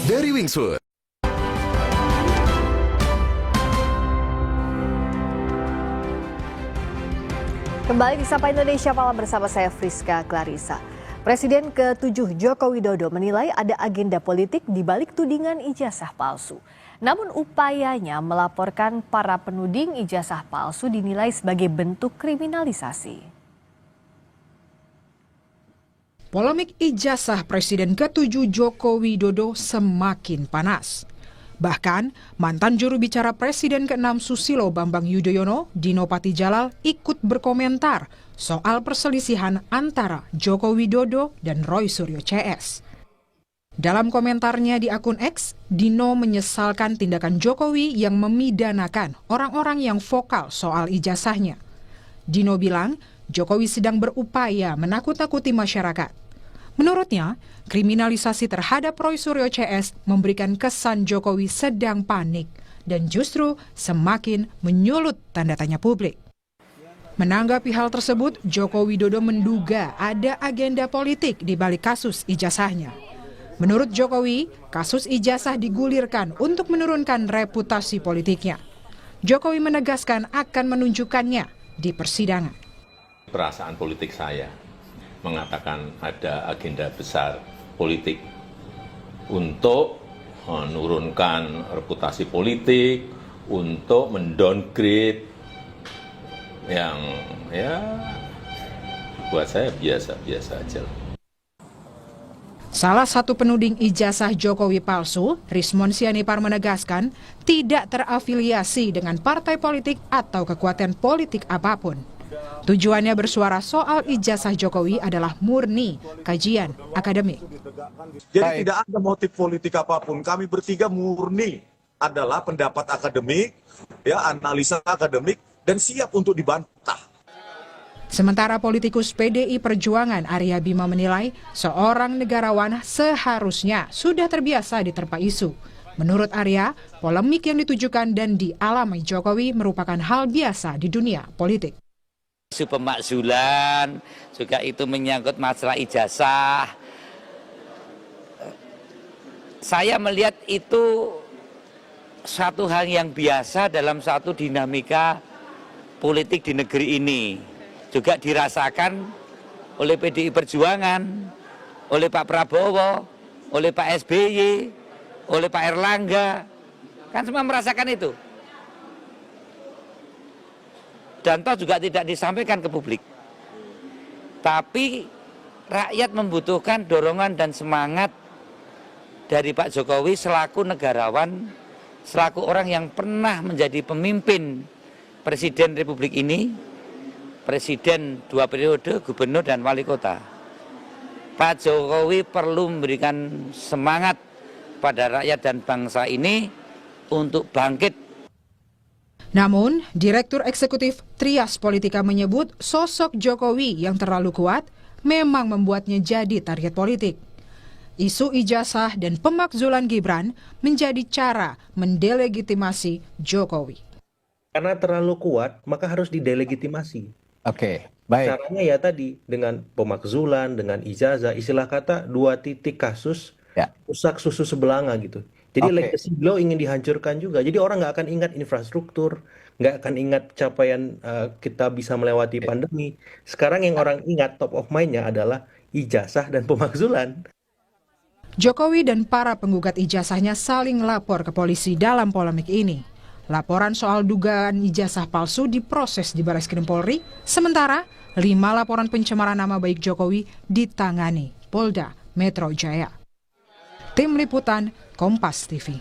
dari Wingswood. Kembali di Sapa Indonesia Malam bersama saya Friska Clarissa. Presiden ke-7 Joko Widodo menilai ada agenda politik di balik tudingan ijazah palsu. Namun upayanya melaporkan para penuding ijazah palsu dinilai sebagai bentuk kriminalisasi. Polemik ijazah Presiden ke-7 Joko Widodo semakin panas. Bahkan, mantan juru bicara Presiden ke-6 Susilo Bambang Yudhoyono, Dino Patijalal, ikut berkomentar soal perselisihan antara Joko Widodo dan Roy Suryo CS. Dalam komentarnya di akun X, Dino menyesalkan tindakan Jokowi yang memidanakan orang-orang yang vokal soal ijazahnya. Dino bilang, Jokowi sedang berupaya menakut-nakuti masyarakat. Menurutnya, kriminalisasi terhadap Roy Suryo CS memberikan kesan Jokowi sedang panik dan justru semakin menyulut tanda tanya publik. Menanggapi hal tersebut, Joko Widodo menduga ada agenda politik di balik kasus ijazahnya. Menurut Jokowi, kasus ijazah digulirkan untuk menurunkan reputasi politiknya. Jokowi menegaskan akan menunjukkannya di persidangan. Perasaan politik saya mengatakan ada agenda besar politik untuk menurunkan reputasi politik, untuk mendowngrade yang buat saya biasa-biasa aja. Salah satu penuding ijazah Jokowi palsu, Rismon Sianipar menegaskan tidak terafiliasi dengan partai politik atau kekuatan politik apapun. Tujuannya bersuara soal ijazah Jokowi adalah murni kajian akademik. Jadi tidak ada motif politik apapun. Kami bertiga murni adalah pendapat akademik, analisa akademik, dan siap untuk dibantah. Sementara politikus PDI Perjuangan Arya Bima menilai seorang negarawan seharusnya sudah terbiasa diterpa isu. Menurut Arya, polemik yang ditujukan dan dialami Jokowi merupakan hal biasa di dunia politik. Isu pemakzulan, juga itu menyangkut masalah ijazah. Saya melihat itu satu hal yang biasa dalam satu dinamika politik di negeri ini. Juga dirasakan oleh PDI Perjuangan, oleh Pak Prabowo, oleh Pak SBY, oleh Pak Erlangga. Kan semua merasakan itu. Dan toh juga tidak disampaikan ke publik. Tapi rakyat membutuhkan dorongan dan semangat dari Pak Jokowi selaku negarawan, selaku orang yang pernah menjadi pemimpin Presiden Republik ini, Presiden 2 periode, Gubernur dan Wali Kota. Pak Jokowi perlu memberikan semangat pada rakyat dan bangsa ini untuk bangkit. Namun, Direktur Eksekutif Trias Politika menyebut sosok Jokowi yang terlalu kuat memang membuatnya jadi target politik. Isu ijazah dan pemakzulan Gibran menjadi cara mendelegitimasi Jokowi. Karena terlalu kuat, maka harus didelegitimasi. Oke, baik. Caranya ya tadi, dengan pemakzulan, dengan ijazah, istilah kata 2 titik kasus, rusak susu sebelanga gitu. Jadi legacy beliau ingin dihancurkan juga. Jadi orang nggak akan ingat infrastruktur, nggak akan ingat capaian kita bisa melewati pandemi. Sekarang yang orang ingat top of mind-nya adalah ijazah dan pemakzulan. Jokowi dan para penggugat ijazahnya saling lapor ke polisi dalam polemik ini. Laporan soal dugaan ijazah palsu diproses di Barreskrim Polri, sementara 5 laporan pencemaran nama baik Jokowi ditangani Polda Metro Jaya. Tim Liputan Kompas TV.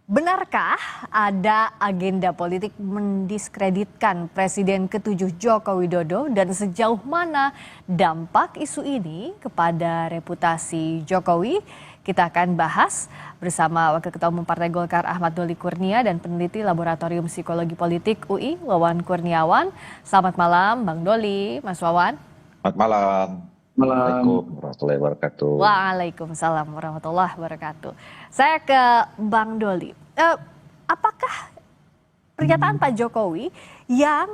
Benarkah ada agenda politik mendiskreditkan Presiden ke-7 Joko Widodo dan sejauh mana dampak isu ini kepada reputasi Jokowi? Kita akan bahas bersama Wakil Ketua Umum Partai Golkar Ahmad Doli Kurnia dan peneliti Laboratorium Psikologi Politik UI Wawan Kurniawan. Selamat malam Bang Doli, Mas Wawan. Selamat malam. Assalamualaikum warahmatullahi wabarakatuh. Waalaikumsalam warahmatullahi wabarakatuh. Saya ke Bang Doli. Apakah pernyataan Pak Jokowi yang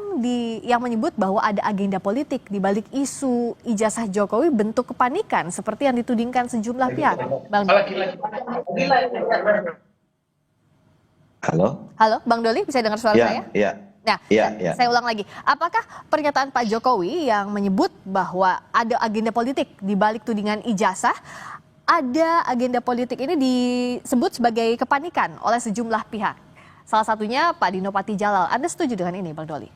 menyebut bahwa ada agenda politik di balik isu ijazah Jokowi bentuk kepanikan seperti yang ditudingkan sejumlah pihak. Bang Doli. Halo, Bang Doli, bisa dengar suara saya? Iya. Nah, saya ulang lagi. Apakah pernyataan Pak Jokowi yang menyebut bahwa ada agenda politik di balik tudingan ijazah, ada agenda politik ini disebut sebagai kepanikan oleh sejumlah pihak? Salah satunya Pak Dino Patijalal. Anda setuju dengan ini, Bang Doli?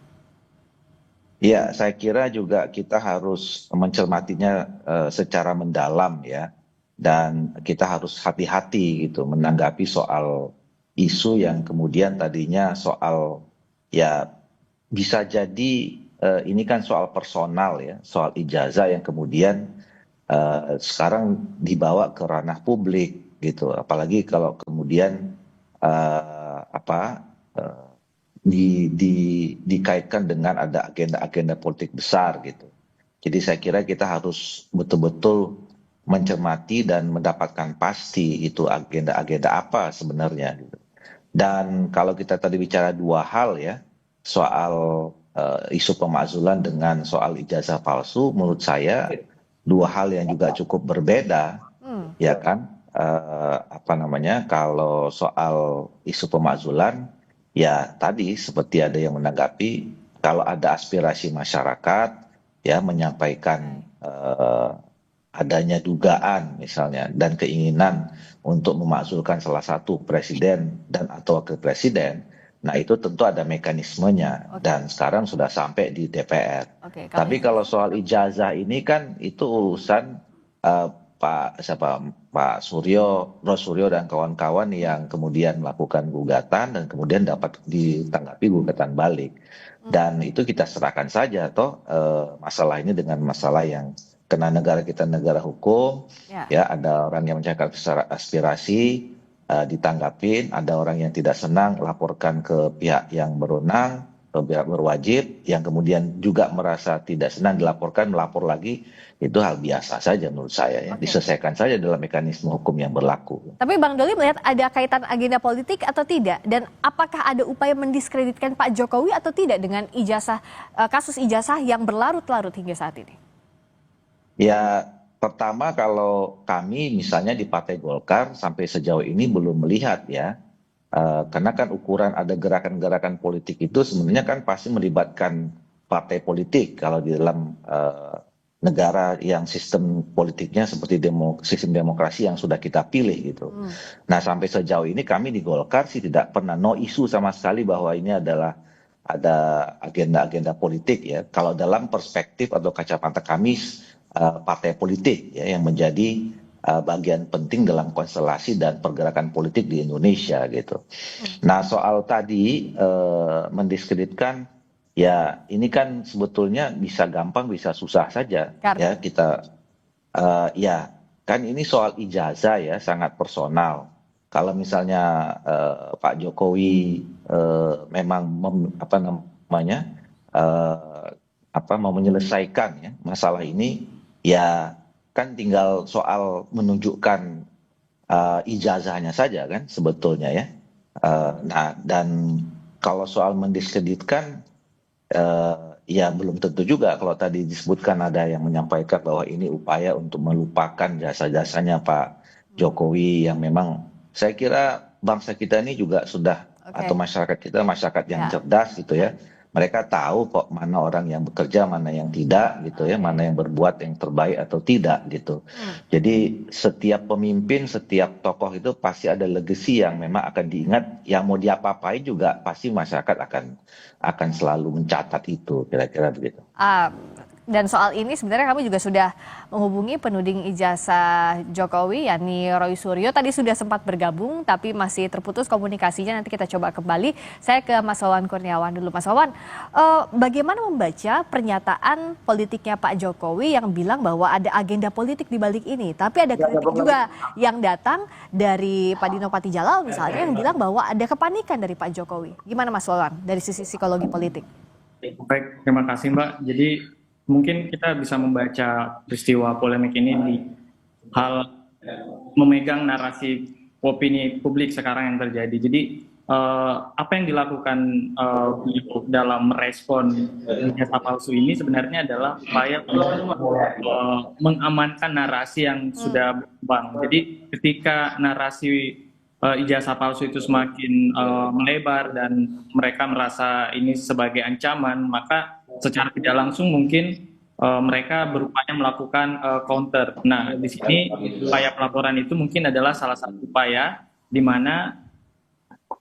Iya, saya kira juga kita harus mencermatinya secara mendalam ya. Dan kita harus hati-hati gitu menanggapi soal isu yang kemudian tadinya soal ya bisa jadi ini kan soal personal ya, soal ijazah yang kemudian sekarang dibawa ke ranah publik gitu. Apalagi kalau kemudian dikaitkan dengan ada agenda-agenda politik besar gitu. Jadi saya kira kita harus betul-betul mencermati dan mendapatkan pasti itu agenda-agenda apa sebenarnya gitu. Dan kalau kita tadi bicara dua hal ya, soal isu pemakzulan dengan soal ijazah palsu, menurut saya dua hal yang juga cukup berbeda, ya kan? Kalau soal isu pemakzulan, ya tadi seperti ada yang menanggapi, kalau ada aspirasi masyarakat, ya menyampaikan adanya dugaan misalnya dan keinginan untuk memakzulkan salah satu presiden dan atau wakil presiden, nah itu tentu ada mekanismenya dan sekarang sudah sampai di DPR. Tapi kalau soal ijazah ini kan itu urusan Pak Suryo dan kawan-kawan yang kemudian melakukan gugatan dan kemudian dapat ditanggapi gugatan balik. Dan itu kita serahkan saja masalah ini dengan masalah yang karena negara kita negara hukum, ya ada orang yang menyampaikan aspirasi ditanggapin, ada orang yang tidak senang laporkan ke pihak yang berwenang, ke pihak berwajib, yang kemudian juga merasa tidak senang dilaporkan, melapor lagi, itu hal biasa saja menurut saya ya, diselesaikan saja dalam mekanisme hukum yang berlaku. Tapi Bang Doli melihat ada kaitan agenda politik atau tidak, dan apakah ada upaya mendiskreditkan Pak Jokowi atau tidak dengan kasus ijazah yang berlarut-larut hingga saat ini? Ya, pertama kalau kami misalnya di Partai Golkar sampai sejauh ini belum melihat ya, karena kan ukuran ada gerakan-gerakan politik itu sebenarnya kan pasti melibatkan partai politik kalau di dalam negara yang sistem politiknya seperti sistem demokrasi yang sudah kita pilih gitu. Nah sampai sejauh ini kami di Golkar sih tidak pernah no isu sama sekali bahwa ini adalah ada agenda-agenda politik ya. Kalau dalam perspektif atau kacamata kami partai politik ya, yang menjadi bagian penting dalam konstelasi dan pergerakan politik di Indonesia gitu. Nah soal tadi mendiskreditkan ya ini kan sebetulnya bisa gampang bisa susah saja ya kita ya kan ini soal ijazah ya sangat personal. Kalau misalnya Pak Jokowi memang mau menyelesaikan ya masalah ini, ya kan tinggal soal menunjukkan ijazahnya saja kan sebetulnya ya. Nah dan kalau soal mendiskreditkan ya belum tentu juga. Kalau tadi disebutkan ada yang menyampaikan bahwa ini upaya untuk melupakan jasa-jasanya Pak Jokowi yang memang saya kira bangsa kita ini juga sudah atau masyarakat kita masyarakat yang cerdas gitu ya. Mereka tahu kok mana orang yang bekerja, mana yang tidak gitu ya, mana yang berbuat yang terbaik atau tidak gitu. Jadi setiap pemimpin, setiap tokoh itu pasti ada legacy yang memang akan diingat, yang mau diapa-apain juga pasti masyarakat akan selalu mencatat itu, kira-kira begitu. Dan soal ini sebenarnya kami juga sudah menghubungi penuding ijazah Jokowi, yakni Roy Suryo. Tadi sudah sempat bergabung, tapi masih terputus komunikasinya. Nanti kita coba kembali. Saya ke Mas Wawan Kurniawan dulu. Mas Wawan, bagaimana membaca pernyataan politiknya Pak Jokowi yang bilang bahwa ada agenda politik di balik ini? Tapi ada kritik juga yang datang dari Pak Dino Patijalal misalnya yang bilang bahwa ada kepanikan dari Pak Jokowi. Gimana Mas Wawan dari sisi psikologi politik? Baik, terima kasih Mbak. Jadi mungkin kita bisa membaca peristiwa polemik ini di hal memegang narasi opini publik sekarang yang terjadi. Jadi apa yang dilakukan beliau dalam merespon ijazah palsu ini sebenarnya adalah upaya untuk mengamankan narasi yang sudah berkembang. Jadi ketika narasi ijazah palsu itu semakin melebar dan mereka merasa ini sebagai ancaman, maka secara tidak langsung mungkin mereka berupaya melakukan counter. Nah, di sini upaya pelaporan itu mungkin adalah salah satu upaya di mana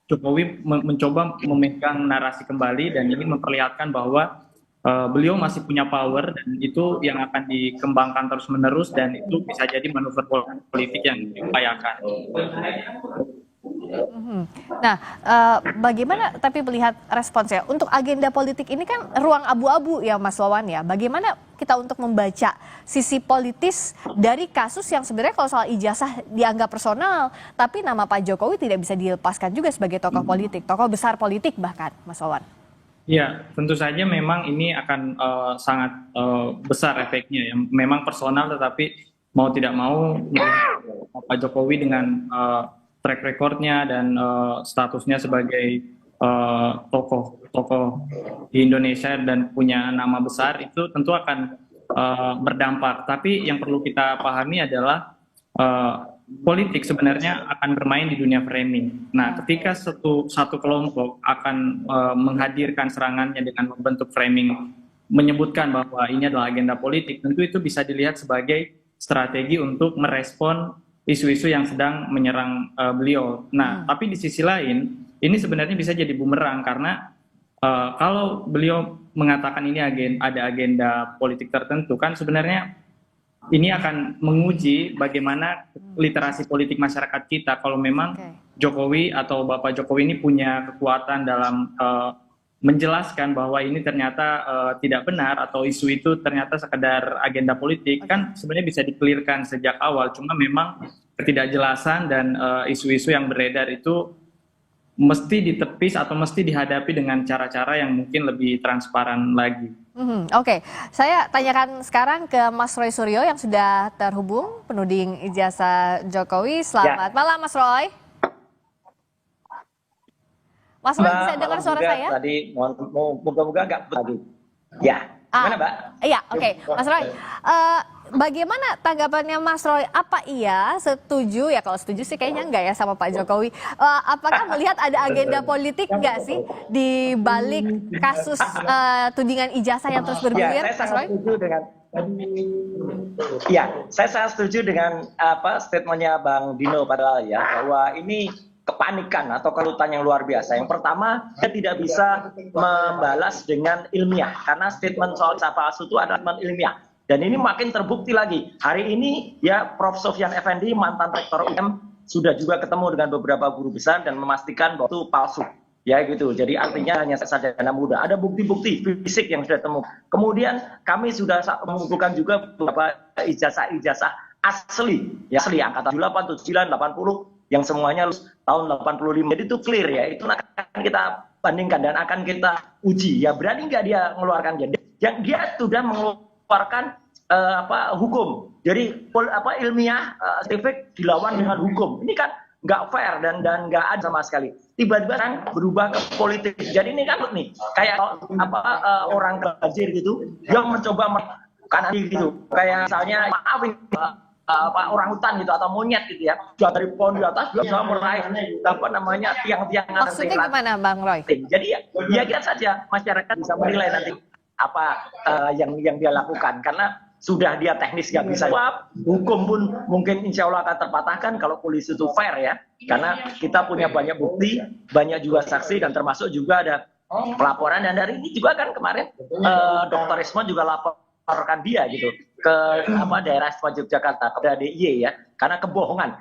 Jokowi mencoba memegang narasi kembali dan ini memperlihatkan bahwa beliau masih punya power dan itu yang akan dikembangkan terus-menerus dan itu bisa jadi manuver politik yang diupayakan. Nah, bagaimana tapi melihat responsnya untuk agenda politik ini kan ruang abu-abu ya Mas Wawan ya. Bagaimana kita untuk membaca sisi politis dari kasus yang sebenarnya kalau soal ijazah dianggap personal, tapi nama Pak Jokowi tidak bisa dilepaskan juga sebagai tokoh politik, tokoh besar politik bahkan, Mas Wawan. Ya, tentu saja memang ini akan sangat besar efeknya ya. Memang personal tetapi mau tidak mau Pak Jokowi dengan track recordnya dan statusnya sebagai tokoh di Indonesia dan punya nama besar itu tentu akan berdampak. Tapi yang perlu kita pahami adalah politik sebenarnya akan bermain di dunia framing. Nah, ketika satu kelompok akan menghadirkan serangannya dengan membentuk framing, menyebutkan bahwa ini adalah agenda politik, tentu itu bisa dilihat sebagai strategi untuk merespon isu-isu yang sedang menyerang beliau. Nah, tapi di sisi lain, ini sebenarnya bisa jadi bumerang karena kalau beliau mengatakan ini ada agenda politik tertentu, kan sebenarnya ini akan menguji bagaimana literasi politik masyarakat kita kalau memang Jokowi atau Bapak Jokowi ini punya kekuatan dalam menjelaskan bahwa ini ternyata tidak benar atau isu itu ternyata sekedar agenda politik, kan sebenarnya bisa di-clearkan sejak awal. Cuma memang ketidakjelasan dan isu-isu yang beredar itu mesti ditepis atau mesti dihadapi dengan cara-cara yang mungkin lebih transparan lagi. Oke, saya tanyakan sekarang ke Mas Roy Suryo yang sudah terhubung, penuding ijazah Jokowi. Selamat malam Mas Roy. Mas Roy bisa dengar suara saya? Tadi moga-moga nggak tadi. Ya, gimana Mbak? Iya, oke. Mas Roy, bagaimana tanggapannya Mas Roy? Apa iya setuju, ya kalau setuju sih kayaknya enggak ya sama Pak Jokowi. Apakah melihat ada agenda politik nggak sih di balik kasus tudingan ijazah yang terus bergulir, Mas Roy? Saya sangat setuju dengan statementnya Bang Dino padahal ya, bahwa ini kepanikan atau kerutan yang luar biasa. Yang pertama, dia tidak bisa membalas dengan ilmiah karena statement soal palsu itu adalah statement ilmiah. Dan ini makin terbukti lagi. Hari ini ya Prof. Sofyan Effendi, mantan rektor UM, sudah juga ketemu dengan beberapa guru besar dan memastikan bahwa itu palsu. Ya gitu. Jadi artinya hanya sarjana muda. Ada bukti-bukti fisik yang sudah temu. Kemudian kami sudah mengumpulkan juga beberapa ijazah-ijazah asli. Ya asli angkatan 78, 79, 80 yang semuanya lulus tahun 85. Jadi itu clear ya. Itu akan kita bandingkan dan akan kita uji. Ya berani nggak dia mengeluarkan yang dia sudah mengeluarkan hukum. Jadi ilmiah saintifik dilawan dengan hukum. Ini kan nggak fair dan nggak ada sama sekali. Tiba-tiba orang berubah ke politik. Jadi ini kan nih kayak orang banjir gitu yang mencoba kanan gitu. Kayak misalnya maafin orang hutan gitu atau monyet gitu ya. Sudah dari pohon di atas dia bisa meraih tiang-tiangan. Maksudnya gimana Bang Roy? Jadi ya kita saja masyarakat bisa menilai nanti apa yang dia lakukan karena sudah dia teknis nggak bisa jawab, hukum pun mungkin insya Allah akan terpatahkan kalau polisi itu fair ya, karena kita punya banyak bukti, banyak juga saksi dan termasuk juga ada pelaporan dan dari ini juga kan kemarin Dr. Rismon juga laporkan dia gitu ke daerah Yogyakarta kepada DIY ya, karena kebohongan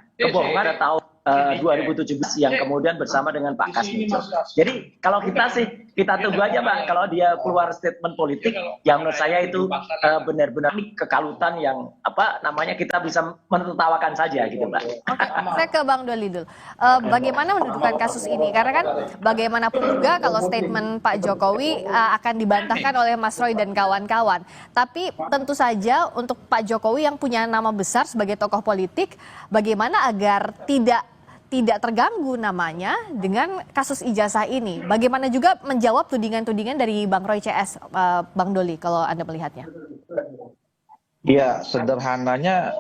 ada tahun 2017 yang kemudian bersama dengan Pak Kasmijo. Jadi kalau kita tunggu aja Mbak, kalau dia keluar statement politik yang menurut saya itu benar-benar kekalutan yang kita bisa menertawakan saja gitu Mbak. Oke, saya ke Bang Doli dulu. Bagaimana mendudukan kasus ini? Karena kan bagaimanapun juga kalau statement Pak Jokowi akan dibantahkan oleh Mas Roy dan kawan-kawan. Tapi tentu saja untuk Pak Jokowi yang punya nama besar sebagai tokoh politik, bagaimana agar tidak tidak terganggu namanya dengan kasus ijazah ini. Bagaimana juga menjawab tudingan-tudingan dari Bang Roy CS, Bang Doli, kalau Anda melihatnya? Ya, sederhananya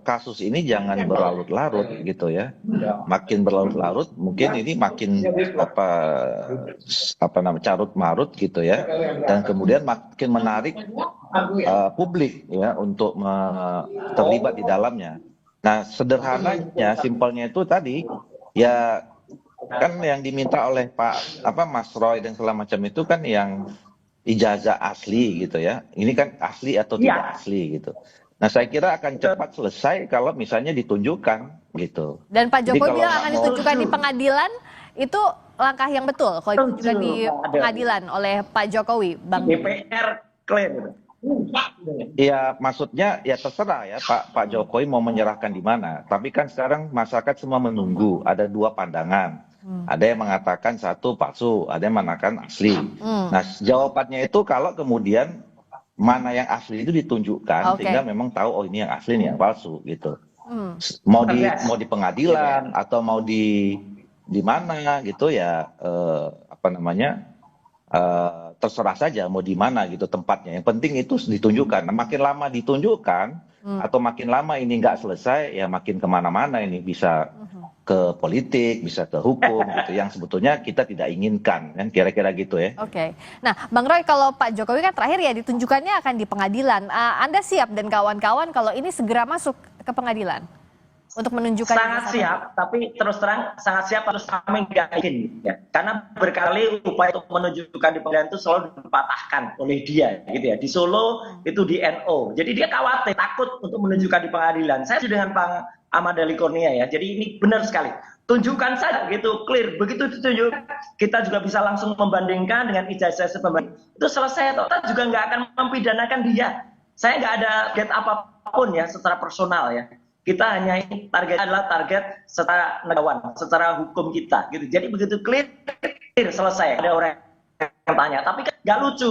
kasus ini jangan berlarut-larut gitu ya. Makin berlarut-larut, mungkin ini makin apa namanya carut marut gitu ya. Dan kemudian makin menarik publik ya untuk terlibat di dalamnya. Nah, sederhananya, simpelnya itu tadi ya kan yang diminta oleh Mas Roy dan segala macam itu kan yang ijazah asli gitu ya. Ini kan asli atau tidak asli gitu. Nah, saya kira akan cepat selesai kalau misalnya ditunjukkan gitu. Dan Pak Jokowi bilang akan ditunjukkan di pengadilan, itu langkah yang betul kalau ditunjukkan di pengadilan oleh Pak Jokowi, Bang. DPR klaim. Ya, maksudnya ya terserah ya Pak Jokowi mau menyerahkan di mana. Tapi kan sekarang masyarakat semua menunggu, ada dua pandangan. Ada yang mengatakan satu palsu, ada yang mengatakan asli. Nah, jawabannya itu kalau kemudian mana yang asli itu ditunjukkan, sehingga memang tahu oh ini yang asli, ini yang palsu gitu. Mau di pengadilan atau mau di mana gitu ya, terserah saja mau di mana gitu tempatnya. Yang penting itu ditunjukkan. Nah, makin lama ditunjukkan atau makin lama ini nggak selesai, ya makin kemana-mana ini, bisa ke politik, bisa ke hukum gitu, yang sebetulnya kita tidak inginkan, kan kira-kira gitu ya. Oke. Nah, Bang Roy, kalau Pak Jokowi kan terakhir ya ditunjukkannya akan di pengadilan. Anda siap dan kawan-kawan kalau ini segera masuk ke pengadilan untuk menunjukkan? Sangat siap, tapi terus terang sangat siap, harus kami nggak yakin ya. Karena berkali upaya untuk menunjukkan di pengadilan itu selalu dipatahkan oleh dia gitu ya. Di Solo itu di NO. Jadi dia khawatir, takut untuk menunjukkan di pengadilan. Saya sudah dengan Bang Ahmad Dali Kurnia ya. Jadi ini benar sekali. Tunjukkan saja gitu, clear. Begitu ditunjuk, kita juga bisa langsung membandingkan dengan ijazah pembanding. Itu selesai, kita juga nggak akan mempidanakan dia. Saya nggak ada target apapun ya secara personal ya. Kita hanya target adalah target secara negarawan, secara hukum kita gitu. Jadi begitu clear selesai. Ada orang yang tanya, tapi kan nggak lucu,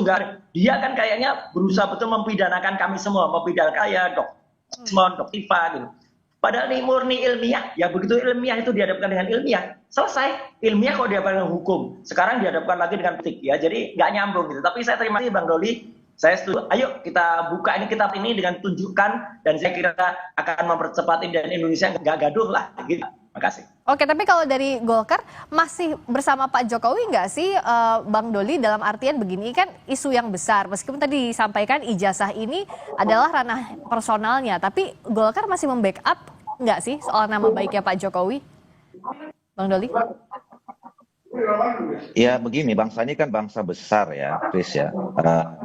dia kan kayaknya berusaha betul mempidanakan kami semua, mempidanakan kayak Dok Tifa gitu. Padahal ini murni ilmiah, ya begitu ilmiah itu dihadapkan dengan ilmiah, selesai. Ilmiah kalau dihadapkan dengan hukum, sekarang dihadapkan lagi dengan politik ya, jadi nggak nyambung gitu. Tapi saya terima kasih Bang Doli, saya setuju. Ayo kita buka ini kitab ini dengan tunjukkan, dan saya kira akan mempercepat ini dan Indonesia nggak gaduh lah gitu. Terima kasih. Oke, tapi kalau dari Golkar masih bersama Pak Jokowi nggak sih, Bang Doli, dalam artian begini, kan isu yang besar, meskipun tadi disampaikan ijazah ini adalah ranah personalnya, tapi Golkar masih membackup nggak sih soal nama baiknya Pak Jokowi, Bang Doli? Ya begini, bangsa ini kan bangsa besar ya, Chris ya,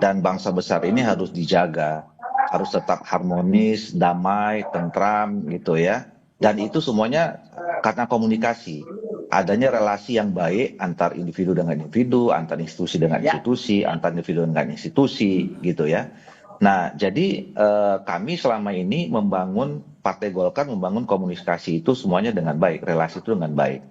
dan bangsa besar ini harus dijaga, harus tetap harmonis, damai, tentram gitu ya. Dan itu semuanya karena komunikasi, adanya relasi yang baik antar individu dengan individu, antar institusi dengan institusi, antar individu dengan institusi gitu ya. Nah, jadi kami selama ini Partai Golkar membangun komunikasi itu semuanya dengan baik, relasi itu dengan baik.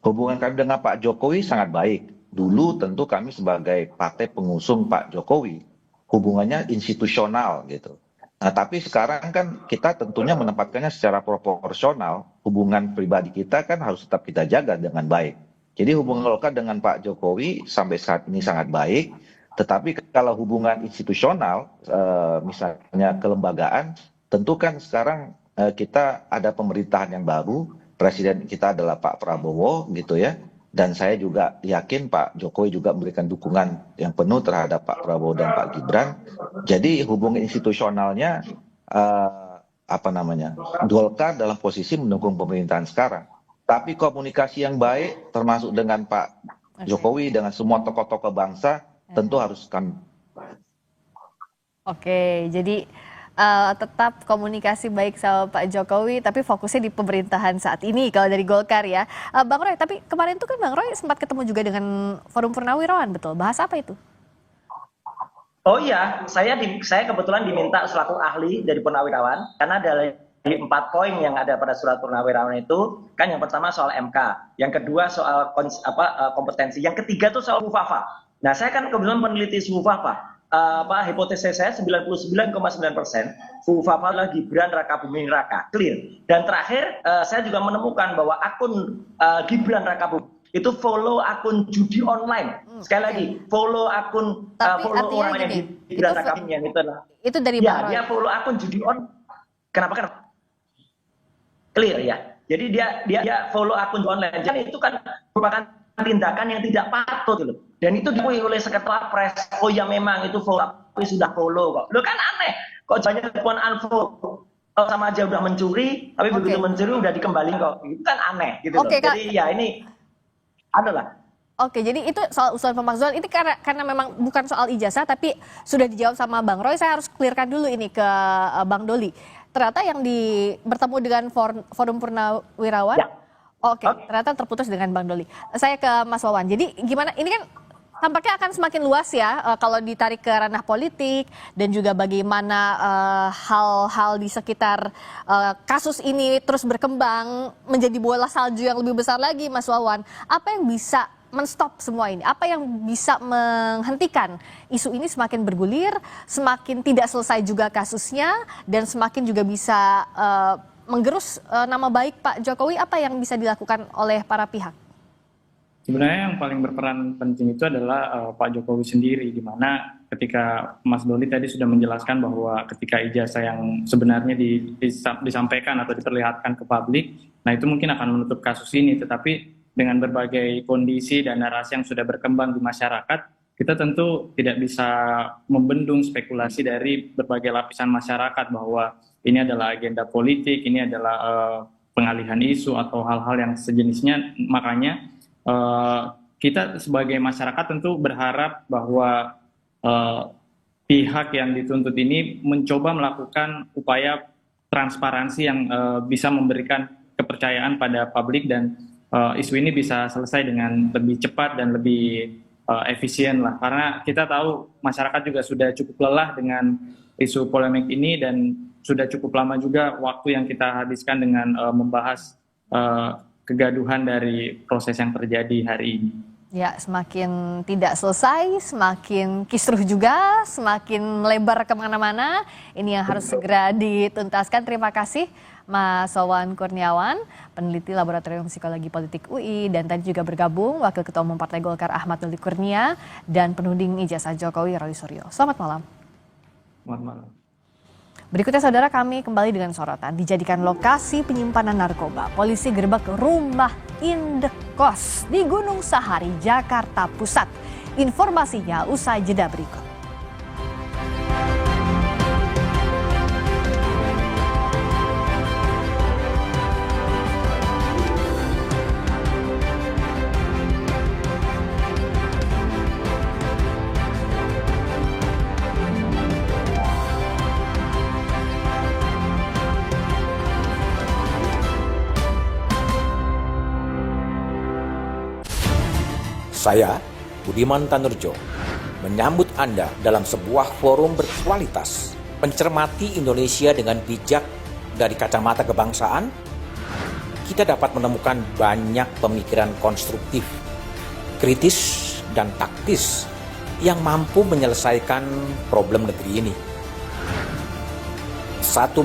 Hubungan kami dengan Pak Jokowi sangat baik. Dulu tentu kami sebagai partai pengusung Pak Jokowi, hubungannya institusional gitu. Nah, tapi sekarang kan kita tentunya menempatkannya secara proporsional. Hubungan pribadi kita kan harus tetap kita jaga dengan baik. Jadi hubungan Golkar dengan Pak Jokowi sampai saat ini sangat baik. Tetapi kalau hubungan institusional, misalnya kelembagaan, tentu kan sekarang kita ada pemerintahan yang baru, presiden kita adalah Pak Prabowo gitu ya. Dan saya juga yakin Pak Jokowi juga memberikan dukungan yang penuh terhadap Pak Prabowo dan Pak Gibran. Jadi hubungan institusionalnya Golkar dalam posisi mendukung pemerintahan sekarang. Tapi komunikasi yang baik termasuk dengan Pak Jokowi dengan semua tokoh-tokoh bangsa tentu harus kami. Oke, jadi tetap komunikasi baik sama Pak Jokowi, tapi fokusnya di pemerintahan saat ini kalau dari Golkar ya. Bang Roy, tapi kemarin tuh kan Bang Roy sempat ketemu juga dengan Forum Purnawirawan, betul? Bahas apa itu? Oh iya, saya kebetulan diminta selaku ahli dari Purnawirawan, karena dari 4 poin yang ada pada surat Purnawirawan itu, kan yang pertama soal MK, yang kedua soal kompetensi, yang ketiga tuh soal Fufafa. Nah, saya kan kebetulan meneliti Fufafa. Hipotesis saya 99,9% Fufafa adalah Gibran Raka Buming Raka, clear. Dan terakhir, saya juga menemukan bahwa akun Gibran Rakabuming itu follow akun judi online. Sekali lagi, follow akun follow orang yang Gibran Rakabuming yang itu dari ya, dia follow akun judi online. Kenapa? Clear ya. Jadi dia follow akun online. Jadi itu kan merupakan tindakan yang tidak patut gitu. Dan itu diakui oleh Sekretariat Pres. Oh ya memang itu follow, tapi sudah follow kok. Lo kan aneh. Kok banyak telepon unfollow. Sama aja udah mencuri, tapi begitu mencuri udah dikembaliin kok. Itu kan aneh gitu loh. Jadi ya ini adalah. Oke, jadi itu soal usulan pemakzulan ini karena memang bukan soal ijazah tapi sudah dijawab sama Bang Roy. Saya harus clearkan dulu ini ke Bang Doli. Ternyata yang bertemu dengan Forum Purnawirawan, ya. Oke, ternyata terputus dengan Bang Doli. Saya ke Mas Wawan. Jadi gimana? Ini kan tampaknya akan semakin luas ya kalau ditarik ke ranah politik dan juga bagaimana hal-hal di sekitar kasus ini terus berkembang menjadi bola salju yang lebih besar lagi, Mas Wawan. Apa yang bisa men-stop semua ini? Apa yang bisa menghentikan isu ini semakin bergulir, semakin tidak selesai juga kasusnya, dan semakin juga bisa menggerus nama baik Pak Jokowi? Apa yang bisa dilakukan oleh para pihak? Sebenarnya yang paling berperan penting itu adalah Pak Jokowi sendiri, di mana ketika Mas Doli tadi sudah menjelaskan bahwa ketika ijazah yang sebenarnya disampaikan atau diperlihatkan ke publik, nah itu mungkin akan menutup kasus ini, tetapi dengan berbagai kondisi dan narasi yang sudah berkembang di masyarakat, kita tentu tidak bisa membendung spekulasi dari berbagai lapisan masyarakat bahwa ini adalah agenda politik, ini adalah pengalihan isu atau hal-hal yang sejenisnya. Makanya kita sebagai masyarakat tentu berharap bahwa pihak yang dituntut ini mencoba melakukan upaya transparansi yang bisa memberikan kepercayaan pada publik dan isu ini bisa selesai dengan lebih cepat dan lebih efisien lah. Karena kita tahu masyarakat juga sudah cukup lelah dengan isu polemik ini dan sudah cukup lama juga waktu yang kita habiskan dengan membahas kegaduhan dari proses yang terjadi hari ini. Ya, semakin tidak selesai, semakin kisruh juga, semakin melebar kemana-mana. Ini yang harus segera dituntaskan. Terima kasih Mas Wawan Kurniawan, peneliti Laboratorium Psikologi Politik UI, dan tadi juga bergabung Wakil Ketua Umum Partai Golkar Ahmad Doli Kurnia dan penuding ijazah Jokowi Roy Suryo. Selamat malam. Selamat malam. Berikutnya saudara, kami kembali dengan sorotan. Dijadikan lokasi penyimpanan narkoba, polisi gerbek rumah indekos di Gunung Sahari, Jakarta Pusat. Informasinya usai jeda berikut. Saya, Budiman Tanurjo, menyambut Anda dalam sebuah forum berkualitas, mencermati Indonesia dengan bijak dari kacamata kebangsaan. Kita dapat menemukan banyak pemikiran konstruktif, kritis, dan taktis yang mampu menyelesaikan problem negeri ini. Satu